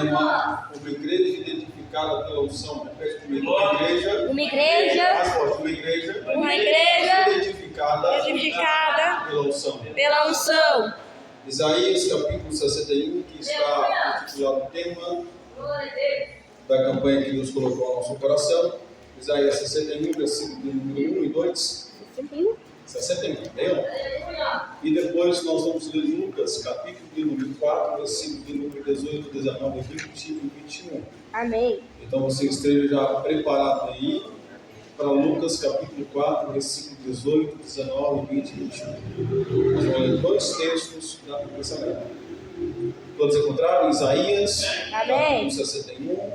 tema: uma igreja identificada pela unção. Repete comigo: uma igreja. Uma igreja. Mais forte: uma igreja. Uma igreja identificada pela unção. Pela unção. Isaías capítulo 61, que está intitulado o tema da campanha que Deus colocou ao nosso coração. Isaías 61, versículo de número 1 e 2. 61, leu? E depois nós vamos ler Lucas, capítulo de número 4, versículo de número 18, 19, 20 e 21. Amém. Então você esteja já preparado aí para Lucas, capítulo 4, versículo 18, 19, 20 e 21. Nós vamos ler dois textos da pensamento. Todos encontraram? Isaías, Amém. capítulo 61,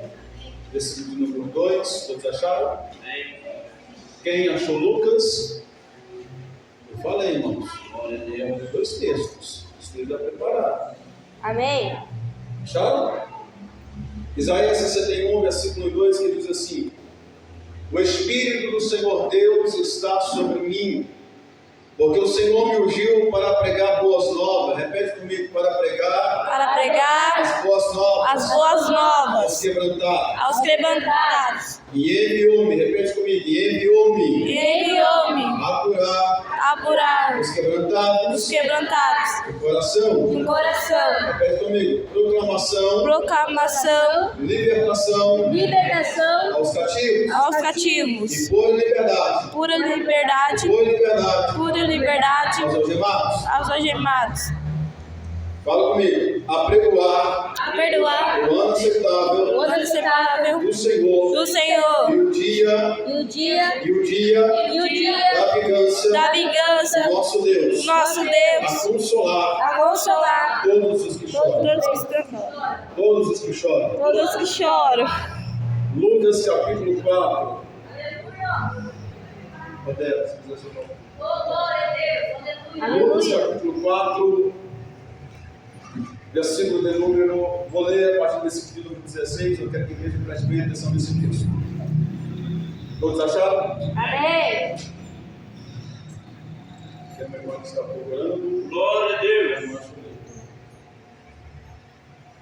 versículo de número 2. Todos acharam? Quem achou Lucas? Eu falei, irmãos. Vamos dois textos. Esteja preparado. Amém. Acharam? Isaías 61, versículo 2, que diz assim: o Espírito do Senhor Deus está sobre mim, porque o Senhor me ungiu para pregar boas novas. Repete comigo: para pregar as boas novas aos quebrantados. E enviou-me, repete comigo: enviou-me a curar os quebrantados do coração. Repete comigo: proclamação, libertação aos cativos, e pura liberdade aos algemados. Fala comigo: apregoar o ano aceitável do Senhor e o dia da vingança do nosso Deus, a consolar todos os que choram. Lucas capítulo 4. Lucas capítulo 4, versículo de número, vou ler a partir do versículo de número 16, eu quero que a igreja preste bem atenção nesse texto. Todos acharam? Amém. Que a memória está procurando. Glória a Deus.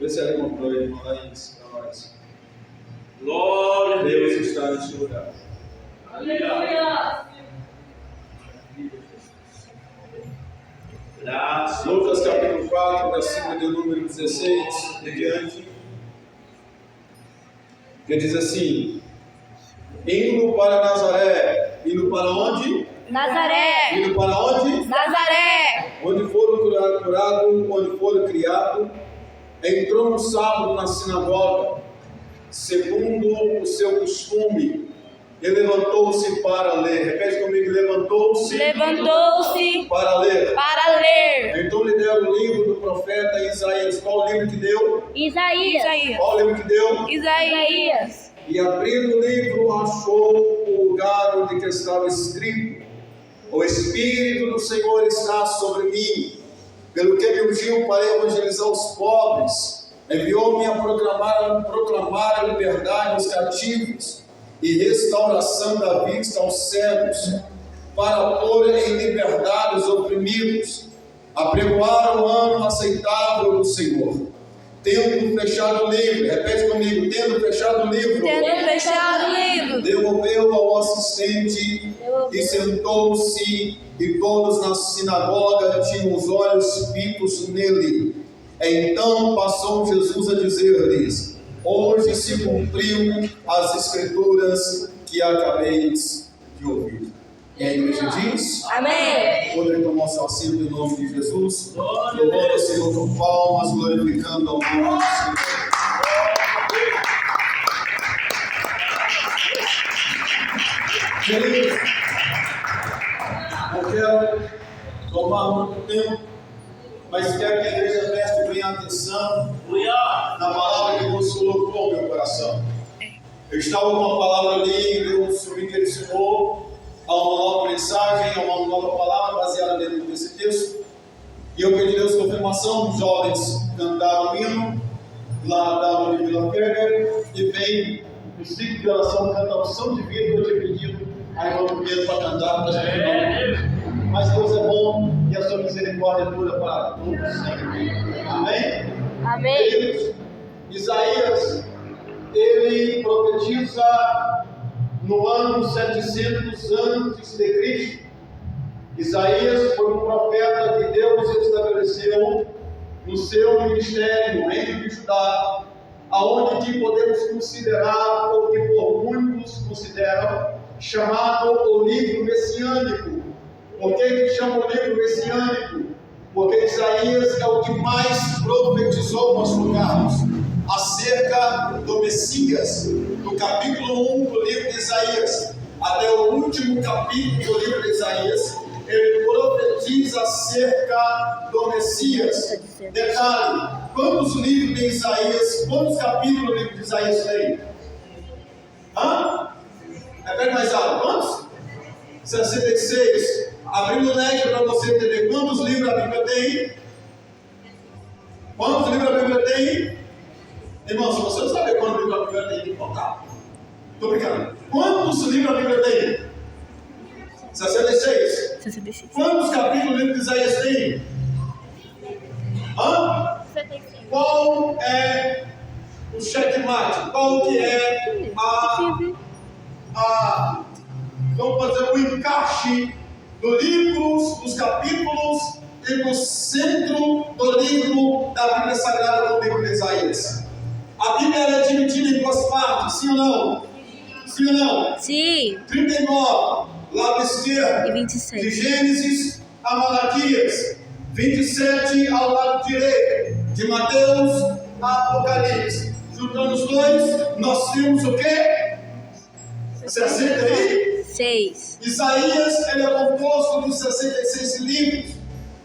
Vê se ela encontrou aí, irmã Laís, para nós. Glória a Deus Deus. está neste lugar. Aleluia. Graças. Lucas capítulo 4, versículo de número 16 e diante, que diz assim: indo para Nazaré. Indo para onde? Nazaré. Indo para onde? Nazaré. Onde foram curados, onde foram criados, entrou no sábado na sinagoga, segundo o seu costume, e levantou-se para ler. Repete comigo: levantou-se para ler. Então lhe deram o livro do profeta Isaías. Qual o livro que deu? Isaías. Qual o livro que deu? Isaías. E abrindo o livro, achou o lugar onde que estava escrito: o Espírito do Senhor está sobre mim, pelo que me ungiu para evangelizar os pobres, enviou-me a proclamar a liberdade aos cativos e restauração da vista aos cegos, para pôr em liberdade os oprimidos, apregoar o ano aceitável do Senhor. Tendo fechado o livro, repete comigo: tendo fechado o livro, devolveu ao assistente e sentou-se, e todos na sinagoga tinham os olhos fitos nele. Então passou Jesus a dizer-lhes: hoje se cumpriu as escrituras que acabeis de ouvir. E a igreja diz: Amém. Poderem tomar seu assento em nome de Jesus. Louvando ao Senhor com palmas, glorificando ao nome do Senhor. Queridos, não quero tomar muito tempo, mas quero que a igreja preste bem atenção na palavra que Deus colocou ao meu coração. Eu estava com uma palavra ali e Deus me direcionou a uma nova mensagem, a uma nova palavra baseada dentro desse texto. E eu pedi a Deus confirmação. Os jovens cantaram o hino lá da aula de Vila Ferrer, e veio o ciclo de oração, canta a unção divina que eu tinha pedido a irmã Pedro para cantar para a gente. Mas Deus é bom e a sua misericórdia dura para todos sempre. Amém? Amém. Queridos, Isaías ele profetiza no ano 700 antes de Cristo. Isaías foi um profeta que Deus estabeleceu no seu ministério, no reino de Judá, aonde que podemos considerar, ou que por muitos consideram, chamado o livro messiânico. Por que chama o livro messiânico? Porque Isaías é o que mais profetizou, pastor Carlos, acerca do Messias. Do capítulo 1 do livro de Isaías até o último capítulo do livro de Isaías, ele profetiza acerca do Messias. Detalhe, quantos livros de Isaías, quantos capítulos do livro de Isaías tem? Repete mais alto, quantos? 66. Abrindo o leque para você entender quantos livros a Bíblia tem. Quantos livros a Bíblia tem? Irmão, se você não saber quantos livros a Bíblia tem, tem que contar. Estou brincando. Quantos livros a Bíblia tem? 66. 66. Quantos capítulos o livro de Isaías tem? 75. Qual é o checkmate? Qual que é vamos fazer o encaixe do livro, dos capítulos e do centro do livro da Bíblia Sagrada, do livro de Isaías? A Bíblia é dividida em duas partes, sim ou não? Sim ou não? Sim. 39, lado esquerdo, E 27. de Gênesis a Malaquias. 27 ao lado direito, de Mateus a Apocalipse. Juntando os dois, nós temos o quê? 66. Isaías, ele é composto de 66 livros.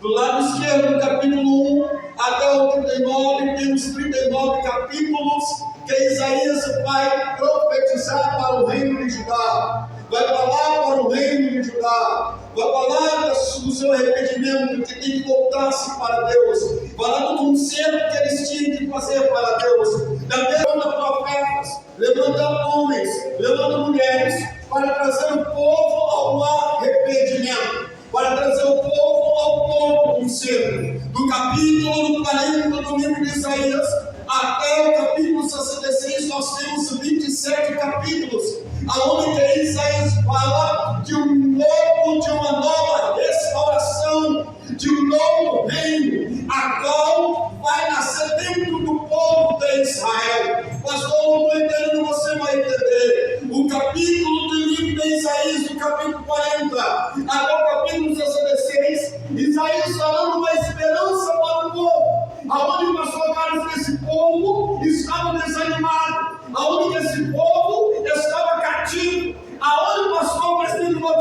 Do lado esquerdo, do capítulo 1 até o 39, temos 39 capítulos que Isaías vai profetizar para o reino de Judá. Vai falar para o reino de Judá. Vai falar do seu arrependimento, que tem que voltar-se para Deus. Falar do conserto que eles tinham que fazer para Deus. Levanta profetas, levanta homens, levanta mulheres, para trazer o povo ao arrependimento. Para trazer o povo ao novo conselho. Do capítulo 40 do livro de Isaías até o capítulo 66, nós temos 27 capítulos, aonde Isaías fala de uma nova restauração, de um novo reino, a qual vai nascer dentro do povo de Israel. Pastor, não estou entendendo, você vai entender. O capítulo do livro de Isaías, do capítulo 40 até o capítulo 66, Isaías falando uma esperança para o povo, aonde nós colocamos que esse povo estava desanimado, aonde esse povo estava cativo, aonde nós colocamos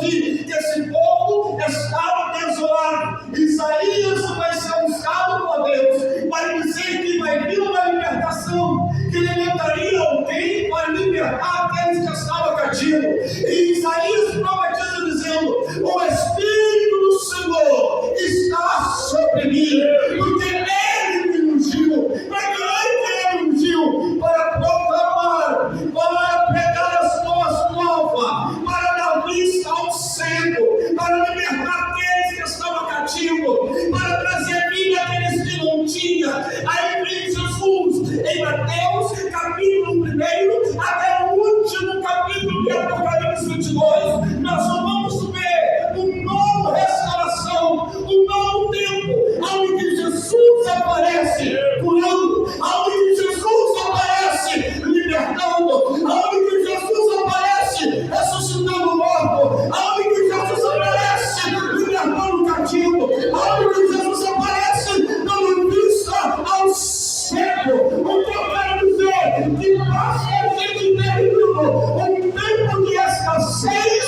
que esse povo estava desolado. Isaías vai ser buscado por Deus para dizer que vai vir uma libertação, que levantaria alguém para libertar aqueles que estavam cativos. E Isaías profetiza dizendo: o Espírito do Senhor está sobre mim, porque Ele me ungiu. Para que Ele me ungiu? Para proclamar, para pregar as boas novas, para dar vista ao cego, para libertar aqueles que estavam cativos, para trazer vida àqueles que não tinham. Aí vem Jesus em Mateus capítulo 1 até o último capítulo de Apocalipse 22. Nós vamos ver uma nova restauração, um novo tempo, onde Jesus aparece curando, onde Jesus aparece libertando, onde Jesus aparece ressuscitando o morto, onde Jesus aparece libertando o cativo, onde Jesus aparece dando vista ao cego. O que eu quero dizer? Que nós a gente terminou um tempo de escassez,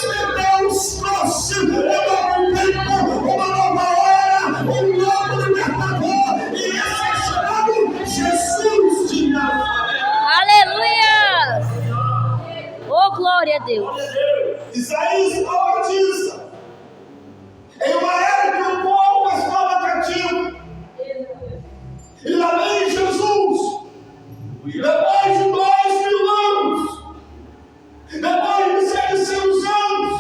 Deus trouxe um novo tempo, uma nova era, um novo libertador, e esse é chamado Jesus de Nazaré. Aleluia! Oh, glória a Deus. Isaías profetiza em uma era que o povo estava cativo. E lá vem Jesus, depois de 2000 anos, depois de 700 anos,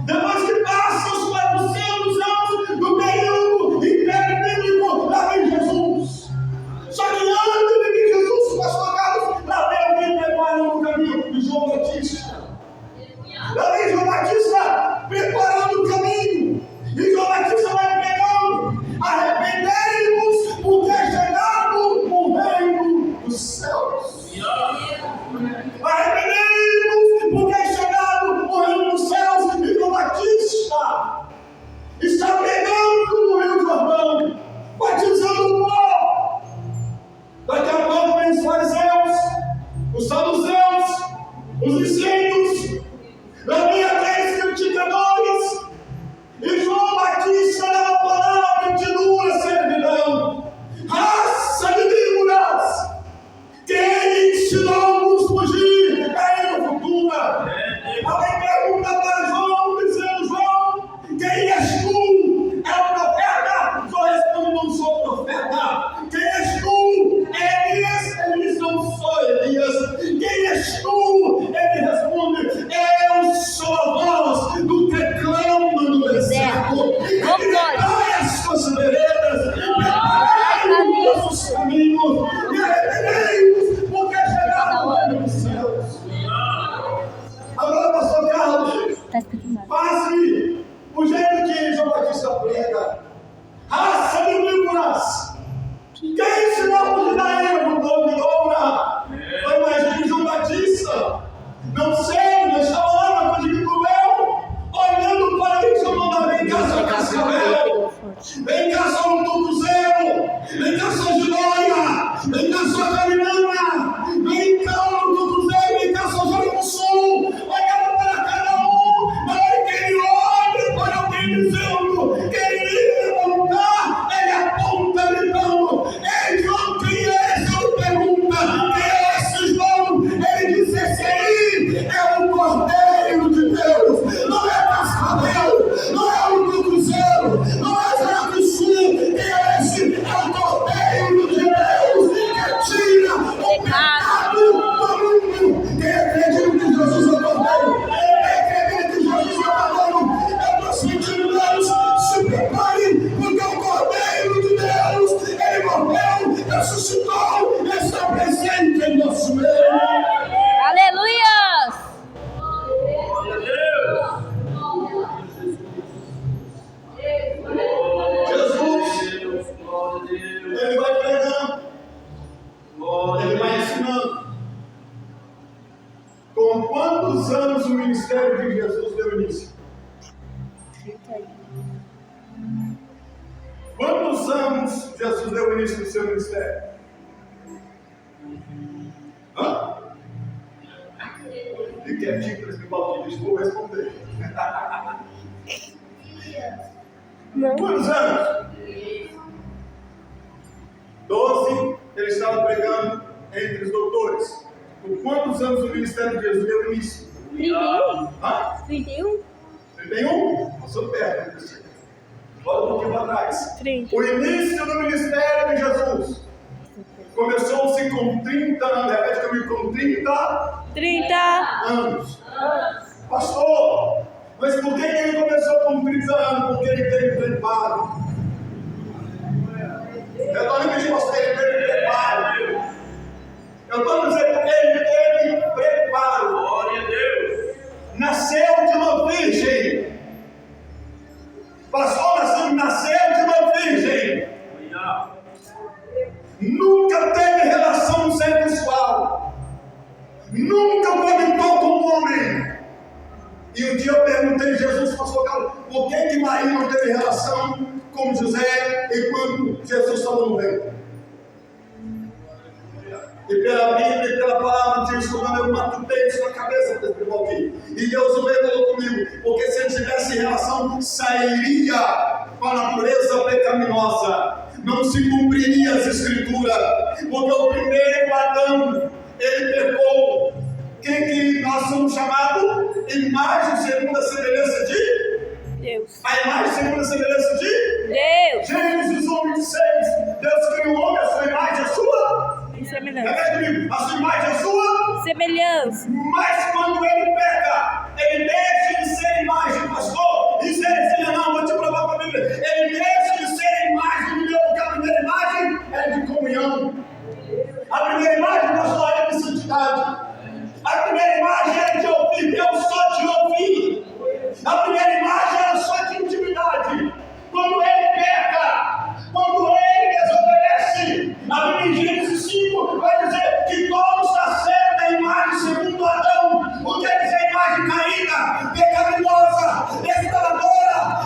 depois que passam os 400 anos do período império bíblico, lá vem Jesus. Só que antes de que Jesus, pastor Carlos, lá vem alguém os saduceus, os discípulos, havia aqueles criticadores, e João Batista dava a palavra de dura servidão. Raça de víboras, quem ensinou nos fugir é a futura. Alguém pergunta para João, dizendo: João, quem és tu? É o profeta? João responde: não sou profeta. Quem és tu? Elias? Ele diz: não sou Elias. Quem és tu? Ele responde: eu sou a voz do que clama no deserto. Preparai as suas veredas, preparai os nossos caminhos, e arrependei-vos, porque chegaram o reino dos céus. Agora, pastor Carlos, passe o jeito que João Batista prega. Raça de víboras, quem ensinou a fugir do dono de oura? Foi mais que João Batista. Não sei, mas estava lá na coisa de Cruel, olhando para mim, chamando: vem cá, seu Cascavel, vem cá, seu Tucuzeiro, vem cá, sua Gilóia, vem cá, sua Carinana, vem cá, o Tucuzeiro, vem cá, sua Jaramuçu, olhando para cada um, na hora que ele olha para alguém dizendo que ele iria voltar, ele aponta gritando: ei, João, quem é esse? Ele pergunta: quem é esse João? Ele diz: esse aí é o Cordeiro de Deus, não é Cascavel, não é o Tucuzeiro, não é Jaramuçu, esse é o Cordeiro de Deus, que tira o pecado do mundo. Quem acredita que Jesus é o Cordeiro? Quem acredita que Jesus é o Cordeiro? Eu estou sentindo Deus, se prepare, porque o Cordeiro de Deus, ele morreu, ressuscitou, está presente em nosso meio. Aleluias! Jesus, ele vai pregando, ele vai ensinando. Com quantos anos o ministério de Jesus deu início? Quantos anos Jesus deu início no seu ministério? Hã? Fique quietinho para esse balde, vou responder. Não. Quantos anos? 12, ele estava pregando entre os doutores. Por quantos anos o ministério de Jesus deu início? 31? Hã? 31? 31? Passou perto, Cristiano. Olha um pouquinho para trás. 30. O início do ministério de Jesus começou-se com 30 anos. Repete comigo: com 30 anos. Pastor, mas por que ele começou com 30 anos? Porque ele teve preparo. Eu estou dizendo, pastor, ele teve preparo. Eu estou dizendo que ele teve preparo. Glória a Deus. Nasceu de uma virgem. Pastor, nasceu de uma virgem. Nunca teve relação sexual. Nunca cogitou com um homem. E um dia eu perguntei a Jesus: pastor Carlos, por que Maria não teve relação com José enquanto Jesus estava no ventre? E pela Bíblia e pela palavra de Deus, eu matutei isso na cabeça desse irmão aqui. E Deus o revelou comigo, porque se ele tivesse relação, sairia com a natureza pecaminosa. Não se cumpriria as escrituras, porque o primeiro Adão, ele pecou. Quem que nós somos chamados? Imagem segundo a semelhança de Deus. A imagem segundo a semelhança de Deus. Gênesis 1:26. Deus criou o homem, a sua imagem, a sua Semelhança. repete comigo, a sua imagem, a sua. Semelhança. Mas quando ele peca, ele deixa de ser imagem, pastor. Isso é ensina, não, vou te provar com a Bíblia. Ele deixa de ser imagem do meu, porque a primeira imagem é de comunhão. A primeira imagem, pastor, é de santidade. A primeira imagem era de ouvir, eu só te ouvi. A primeira imagem era só de intimidade. Quando ele peca, quando ele desobedece, a Bíblia em Gênesis 5 vai dizer que todos nasceram da imagem segundo Adão. O que é dizer imagem caída, pecaminosa, desesperadora,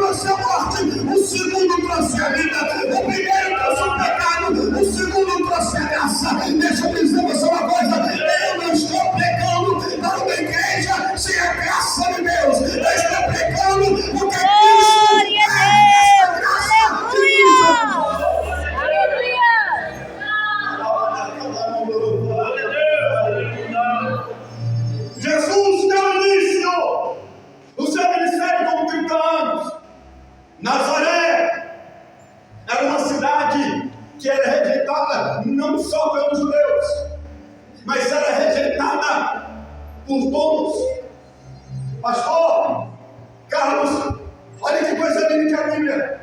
trouxe a morte, o segundo trouxe a vida. O primeiro trouxe o pecado, o segundo trouxe a graça. Deixa eu dizer você uma coisa: eu não estou pregando para uma igreja sem a graça de Deus. Eu estou pregando porque Cristo é essa graça de Deus. Jesus deu início no seu ministério com 30 anos. Nazaré era uma cidade que era rejeitada não só pelos judeus, mas era rejeitada por todos. Pastor Carlos, olha que coisa linda que a Bíblia.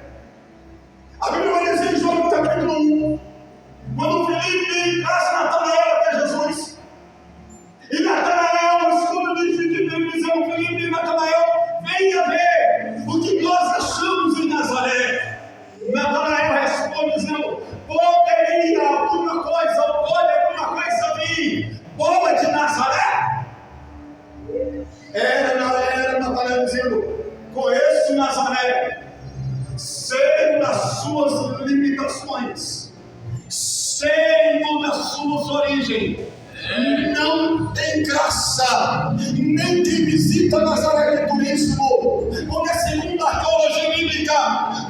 A Bíblia vai dizer em João capítulo 1, quando Filipe traz Natanael até Jesus. E Natanael, escuta dizendo: Filipe e Natanael, venha ver o que nós achamos em Nazaré. Natanael responde dizendo: poderia alguma coisa, ou pode alguma coisa vir boa de Nazaré? Era Natanael dizendo: conheço Nazaré, sei das suas limitações, sei das suas origens. Não tem graça, nem quem visita Nazaré de turismo, porque segundo a arqueologia bíblica,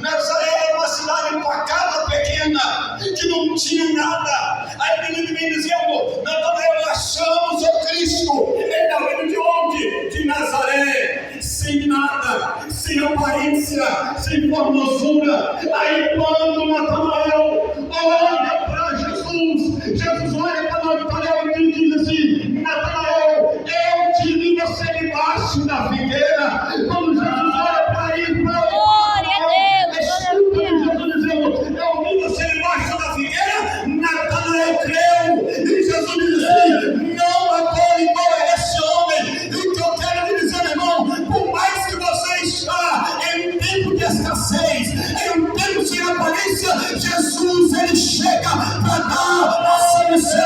Nazaré era uma cidade pacata, pequena, que não tinha nada. Aí ele vem dizendo: Natanael, achamos o Cristo. Ele está vindo de onde? De Nazaré, sem nada, sem aparência, sem formosura. Aí quando Natanael olha para Jesus, Jesus olha para Natanael e diz assim: Natanael, eu te vi você debaixo da figueira. Quando Jesus olha para ele, glória a Deus, Jesus dizendo: eu vi você debaixo da figueira. Natanael creu, e Jesus diz assim: não adore para esse homem. E o que eu quero lhe dizer, irmão, por mais que você está em um tempo de escassez, em um tempo sem aparência, Jesus ele chega para dar a solução.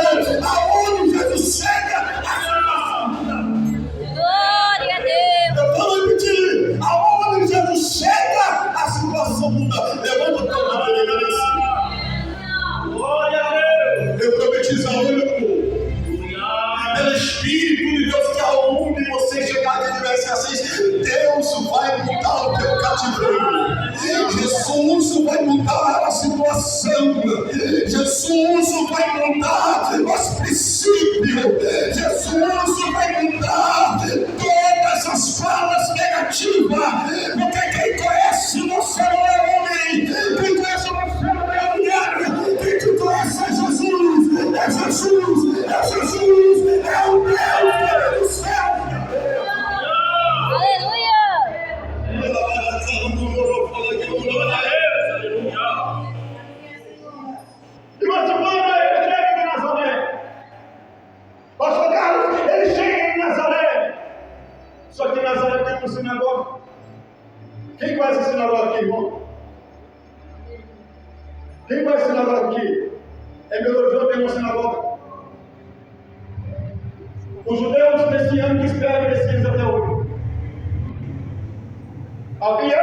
Aonde Jesus chega, a solução muda. Glória a Deus. Eu vou repetir: aonde Jesus chega, a situação muda. Levanta a tua mão e diga assim: glória a Deus. Eu profetizo a olho pelo Espírito de Deus, que aonde você chegar que tiver escassez, Deus vai mudar o teu cativeiro. Jesus vai mudar a situação. Jesus vai mudar os princípios. Jesus vai mudar todas as falas negativas. Porque quem conhece você não é homem. Quem conhece você não é mulher. Quem te conhece é Jesus. É Jesus. É Jesus. É o Deus do céu. Aleluia. E mas quando ele chega em Nazaré, pastor Carlos, ele chega em Nazaré. Só que em Nazaré tem uma sinagoga. Quem conhece a sinagoga aqui, irmão? Quem conhece a sinagoga aqui? Em Belo Horizonte tem uma sinagoga. Os judeus nesse ano que esperam Messias até hoje. Havia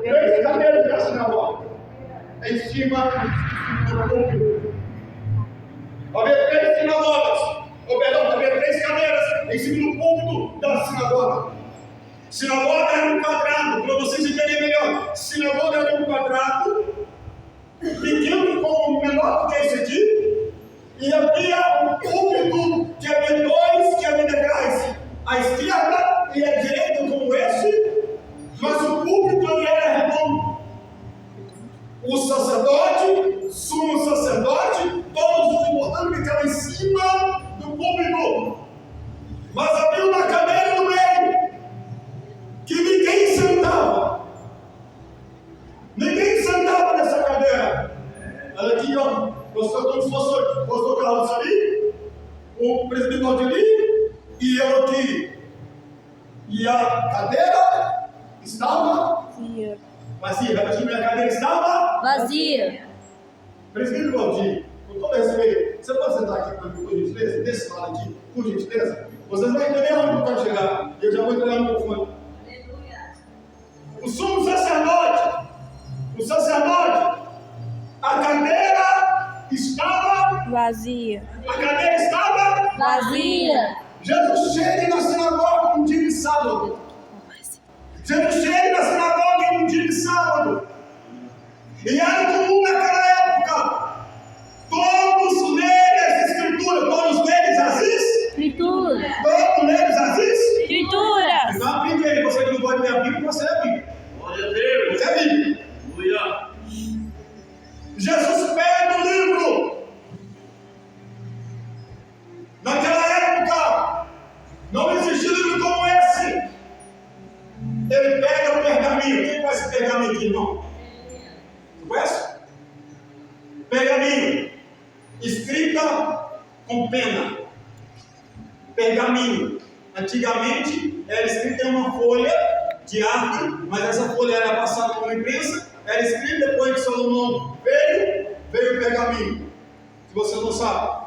3 cadeiras na sinagoga, em cima do púlpito. Havia 3 sinagogas, havia 3 cadeiras em cima do púlpito da sinagoga. Sinagoga era um quadrado, para vocês entenderem melhor. Sinagoga era um quadrado, pequeno como menor do que esse aqui, e havia um púlpito que havia 2 degraus, à esquerda e à direita, como esse. Mas o púlpito ele era redondo. O sacerdote, sumo sacerdote, todos os importantes ficavam em cima do púlpito. Mas havia uma cadeira no meio, que ninguém sentava. Ninguém sentava nessa cadeira. Olha aqui, ó. Como se fosse o pastor Carlos ali, o presidente ali, e eu aqui. E a cadeira estava vazia. Repetindo, minha cadeira estava Vazia. Presidente Valdir, com todo respeito, você pode sentar aqui comigo, por gentileza? Desse lado aqui, por gentileza? Vocês vão entender onde eu quero chegar. Eu já vou entregar no microfone. O sumo sacerdote O sacerdote, a cadeira estava Vazia. A cadeira estava Vazia. Jesus chega na sinagoga um dia de sábado. Jesus chega na sinagoga um dia de sábado. E era comum naquela época todos lerem as escrituras. Todos lerem as Escritura. Todos lerem as Escrituras. Então aprende aí, você que não pode ler a Bíblia, você é a Bíblia. Glória a Deus. Você é a Bíblia. Aleluia. Jesus pega o livro. Naquela época, não existia livro como esse. Ele pega o pergaminho. Quem conhece pergaminho aqui, irmão? Você conhece? Pergaminho. Escrita com pena. Pergaminho. Antigamente, era escrita em uma folha de árvore, mas essa folha era passada como imprensa, era escrita depois que Salomão veio o pergaminho. Se você não sabe.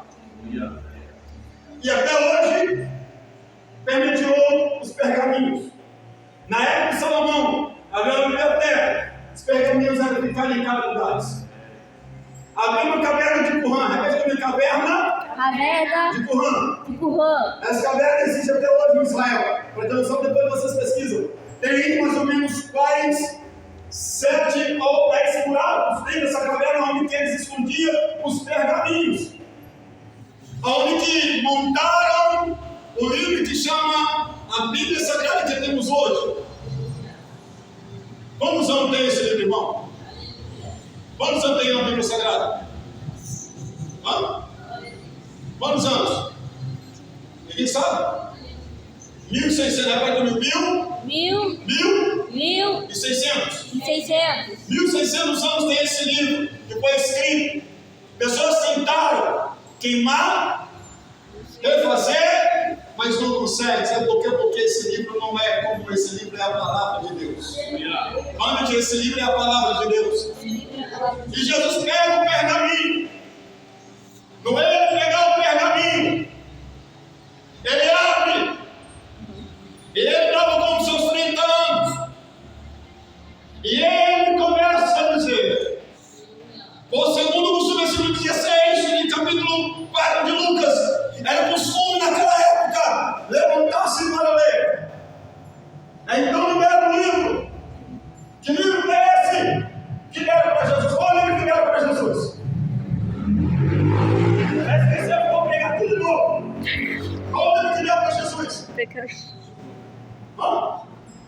E até hoje, permitiu os pergaminhos. Na época de Salomão, havia uma biblioteca. Os pergaminhos eram ficados em cada lugar. Havia uma caverna de Qumran. Repete comigo, caverna Caverna de Qumran. de Qumran. Essa caverna existe até hoje em Israel. Para ter noção, depois vocês pesquisam. Tem mais ou menos 7 ou 10 buracos dentro dessa caverna onde eles escondiam os pergaminhos. Onde que montaram o livro que chama a Bíblia Sagrada que temos hoje. Quantos anos tem esse livro, irmão? Quantos anos tem a Bíblia Sagrada? Hã? Quantos anos? Ninguém sabe? 1.600, repete comigo, 1.600. 600. 1.600 anos tem esse livro que foi escrito. Pessoas tentaram queimar, refazer, mas não conseguem. Sabe por quê? Porque esse livro não é como esse livro, é a palavra de Deus. Olha que esse livro é a palavra de Deus. E Jesus pega o pergaminho. Não é ele pegar o pergaminho. Ele abre. Ele estava com seus 30 anos. E ele começa a dizer, o segundo versículo 16, no capítulo 4 de Lucas, era costume naquela época levantar-se para ler. Então libera o livro. Que livro é esse? Que deram para Jesus? Qual livro que deram para Jesus? Esqueceu que eu vou pegar tudo de novo. Qual livro que deram para Jesus?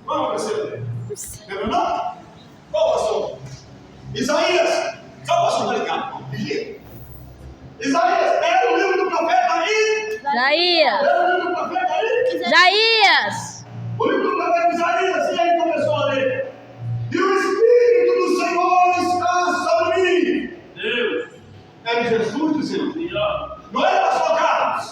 Vamos perceber. Lembra não? Qual pastor? Isaías. Só posso explicar. Isaías era o livro do profeta Isaías. Era o livro do profeta Isaías. O livro do profeta Isaías, e ele começou a ler. E o Espírito do Senhor está sobre mim. Deus. Era Jesus dizendo. Não era pastor Carlos.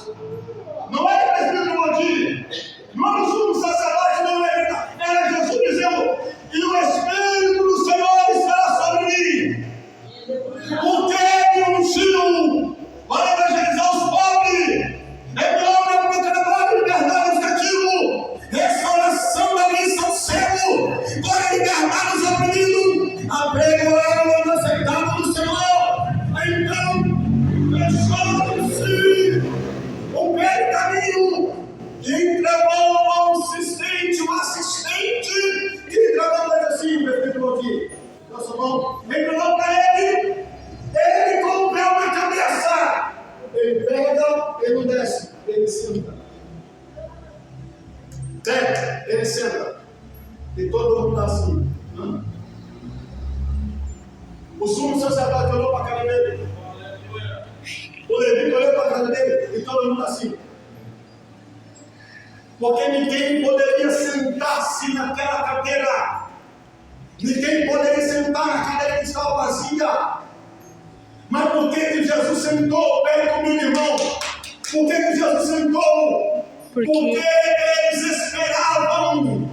Não era o Espírito do Modinho. Não era o sumo sacerdote, não era. Era Jesus dizendo. E o Espírito do Senhor está sobre mim. Porque me ungiu para evangelizar os pobres, revelar a proclamar liberdade aos cativos, restauração da missão cego, para libertar os oprimidos, apregoar o inaceitável do Senhor. Então, fechou-se o pergaminho e entregou ao assistente, que entregou para assim, prefeito aqui. Nossa mão, entregou para ele. Ele com o véu na cabeça. Ele pega, ele não desce, ele senta. Ele senta. E todo mundo está assim. O sumo sacerdote olhou para a cara dele. O levita olhou para a cara dele. E todo mundo assim. Porque ninguém poderia sentar-se naquela cadeira. Ninguém poderia sentar na cadeira que estava vazia. Mas por que Jesus sentou? Pega comigo, irmão. Por que Jesus sentou? Porque eles esperavam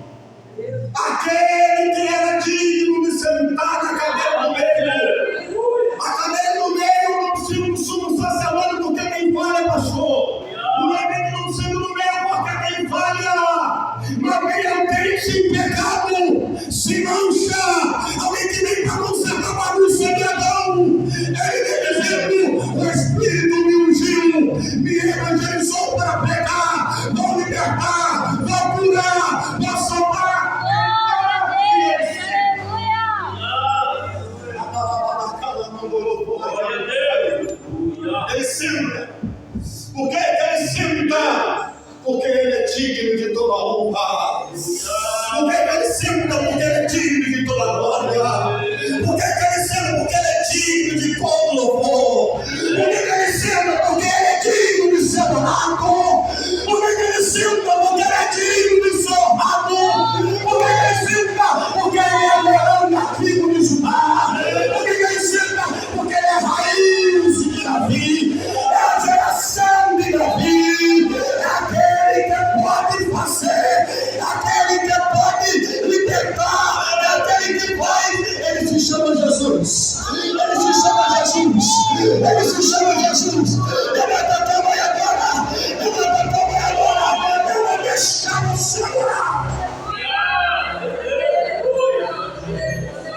aquele que era digno de sentar na cadeira do meio. A cadeira do meio não precisa do sumo sacerdote, porque quem falha é pastor. O levita não precisa do meio, porque quem falha. Mas quem não tem sem pecado, se mancha. Alguém que vem para consertar.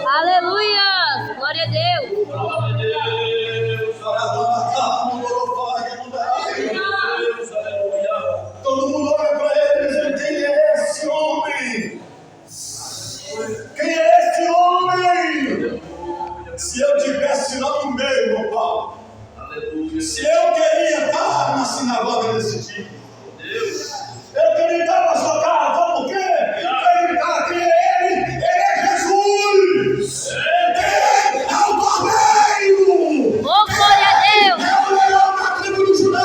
Aleluia. Glória a Deus. Glória a Deus. Deus, aleluia. Todo mundo olha para ele dizendo: quem é esse homem? Quem é esse homem? Se eu tivesse lá no meio, meu pai, Aleluia. se eu queria estar na sinagoga desse tipo, eu queria estar na sua casa, sabe por quê? Eu queria estar, quem é ele? Ele é Jesus! Ele é o Cordeiro! Oh, glória a Deus. É o leão da tribo de Judá!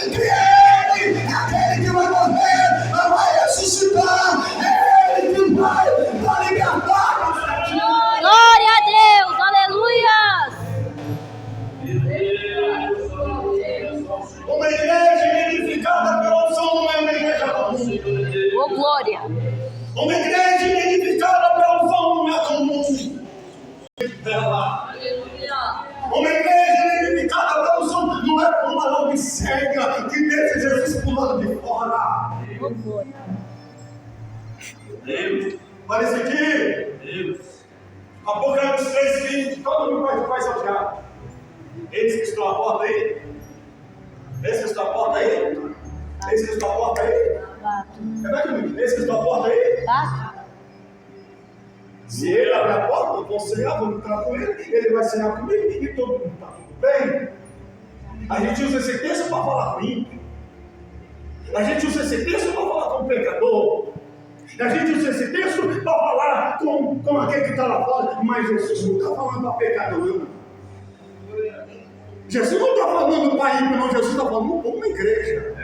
Que ele é aquele que vai morrer, mas vai ressuscitar! É ele que vai libertar! Glória a Deus. Aleluia. Uma igreja identificada pela unção não é uma igreja comum. Oh, glória. Uma igreja identificada pela unção não é comum. Uma igreja identificada pela unção não é uma logo cega que deixa Jesus pulando de fora. Oh, glória. Deus, Olha isso aqui. Deus. Apocalipse 3:20. Todo mundo vai saltear. Eles que estão à porta aí. Eles que estão à porta aí. Eles que estão à porta aí. Bato. Eles que estão à porta aí. Bato. Se ele abrir a porta, eu vou cear, vou entrar com ele, ele vai cear comigo e todo mundo está tudo bem. A gente usa esse texto para falar com ímpio. A gente usa esse texto para falar com o pecador. A gente usa esse texto para falar com aquele que está lá fora. Mas Jesus não está falando para pecador, não. Jesus não está falando para ímpio, não. Jesus está falando para uma igreja.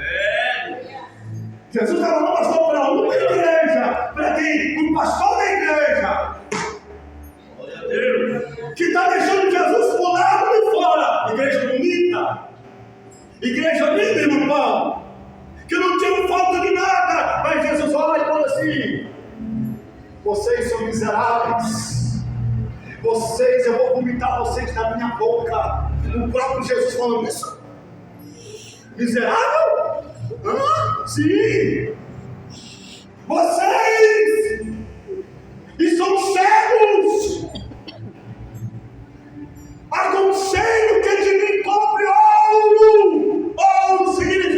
Jesus está falando, pastor, para uma igreja. Para quem? Para o pastor da igreja. Glória a Deus. Que está deixando Jesus pular de fora. Igreja bonita. Igreja linda, irmão. Que não tinha falta de nada. Mas Jesus olha e fala assim: vocês são miseráveis. Vocês, eu vou vomitar vocês da minha boca. O próprio Jesus falando isso. Miserável? Sim. Vocês